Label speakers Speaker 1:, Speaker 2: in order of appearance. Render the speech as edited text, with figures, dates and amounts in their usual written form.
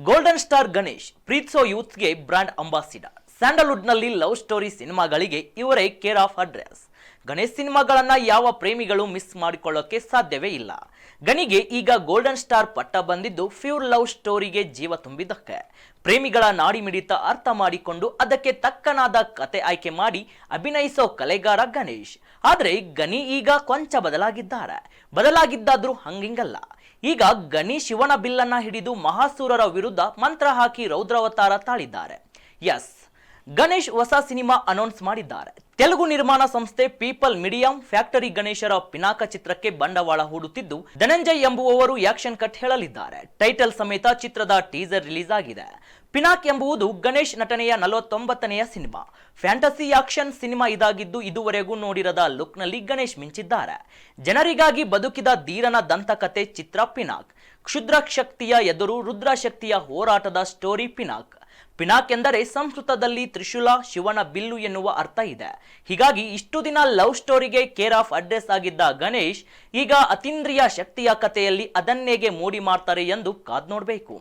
Speaker 1: Golden star Ganesh ಪ್ರೀತ್ಸೋ ಯೂತ್ಗೆ brand ambassador. ಸ್ಯಾಂಡಲ್ವುಡ್ನಲ್ಲಿ ಲವ್ ಸ್ಟೋರಿ ಸಿನಿಮಾಗಳಿಗೆ ಇವರೇ ಕೇರ್ ಆಫ್ ಅಡ್ರೆಸ್. ಗಣೇಶ್ ಸಿನಿಮಾಗಳನ್ನ ಯಾವ ಪ್ರೇಮಿಗಳು ಮಿಸ್ ಮಾಡಿಕೊಳ್ಳೋಕೆ ಸಾಧ್ಯವೇ ಇಲ್ಲ. ಗಣಿಗೆ ಈಗ ಗೋಲ್ಡನ್ ಸ್ಟಾರ್ ಪಟ್ಟ ಬಂದಿದ್ದು ಪ್ಯೂರ್ ಲವ್ ಸ್ಟೋರಿಗೆ ಜೀವ ತುಂಬಿದ್ದಕ್ಕೆ. ಪ್ರೇಮಿಗಳ ನಾಡಿ ಮಿಡಿತ ಅರ್ಥ ಮಾಡಿಕೊಂಡು ಅದಕ್ಕೆ ತಕ್ಕನಾದ ಕತೆ ಆಯ್ಕೆ ಮಾಡಿ ಅಭಿನಯಿಸೋ ಕಲೆಗಾರ ಗಣೇಶ್. ಆದ್ರೆ ಗಣಿ ಈಗ ಕೊಂಚ ಬದಲಾಗಿದ್ದಾದ್ರೂ ಹಂಗಿಂಗಲ್ಲ. ಈಗ ಗಣಿ ಶಿವನ ಬಿಲ್ಲನ್ನ ಹಿಡಿದು ಮಹಾಸೂರರ ವಿರುದ್ಧ ಮಂತ್ರ ಹಾಕಿ ರೌದ್ರಾವತಾರ ತಾಳಿದ್ದಾರೆ. ಎಸ್, ಗಣೇಶ್ ಹೊಸ ಸಿನಿಮಾ ಅನೌನ್ಸ್ ಮಾಡಿದ್ದಾರೆ. ತೆಲುಗು ನಿರ್ಮಾಣ ಸಂಸ್ಥೆ ಪೀಪಲ್ ಮೀಡಿಯಂ ಫ್ಯಾಕ್ಟರಿ ಗಣೇಶರ ಪಿನಾಕ ಚಿತ್ರಕ್ಕೆ ಬಂಡವಾಳ ಹೂಡುತ್ತಿದ್ದು, ಧನಂಜಯ್ ಎಂಬುವವರು ಆಕ್ಷನ್ ಕಟ್ ಹೇಳಲಿದ್ದಾರೆ. ಟೈಟಲ್ ಸಮೇತ ಚಿತ್ರದ ಟೀಸರ್ ರಿಲೀಸ್ ಆಗಿದೆ. ಪಿನಾಕ್ ಎಂಬುವುದು ಗಣೇಶ್ ನಟನೆಯ 49ನೆಯ ಸಿನಿಮಾ. ಫ್ಯಾಂಟಸಿ ಆಕ್ಷನ್ ಸಿನಿಮಾ ಇದಾಗಿದ್ದು, ಇದುವರೆಗೂ ನೋಡಿರದ ಲುಕ್ ನಲ್ಲಿ ಗಣೇಶ್ ಮಿಂಚಿದ್ದಾರೆ. ಜನರಿಗಾಗಿ ಬದುಕಿದ ಧೀರನ ದಂತಕತೆ ಚಿತ್ರ ಪಿನಾಕ್. ಕ್ಷುದ್ರ ಶಕ್ತಿಯ ಎದುರು ರುದ್ರ ಶಕ್ತಿಯ ಹೋರಾಟದ ಸ್ಟೋರಿ ಪಿನಾಕ್. ಪಿನಾಕ್ ಎಂದರೆ ಸಂಸ್ಕೃತದಲ್ಲಿ ತ್ರಿಶೂಲ, ಶಿವನ ಬಿಲ್ಲು ಎನ್ನುವ ಅರ್ಥ ಇದೆ. ಹೀಗಾಗಿ ಇಷ್ಟು ದಿನ ಲವ್ ಸ್ಟೋರಿಗೆ ಕೇರ್ ಆಫ್ ಅಡ್ರೆಸ್ ಆಗಿದ್ದ ಗಣೇಶ್ ಈಗ ಅತೀಂದ್ರಿಯ ಶಕ್ತಿಯ ಕಥೆಯಲ್ಲಿ ಅದನ್ನೇಗೆ ಮೂಡಿ ಮಾಡ್ತಾರೆ ಎಂದು ಕಾದ್ ನೋಡಬೇಕು.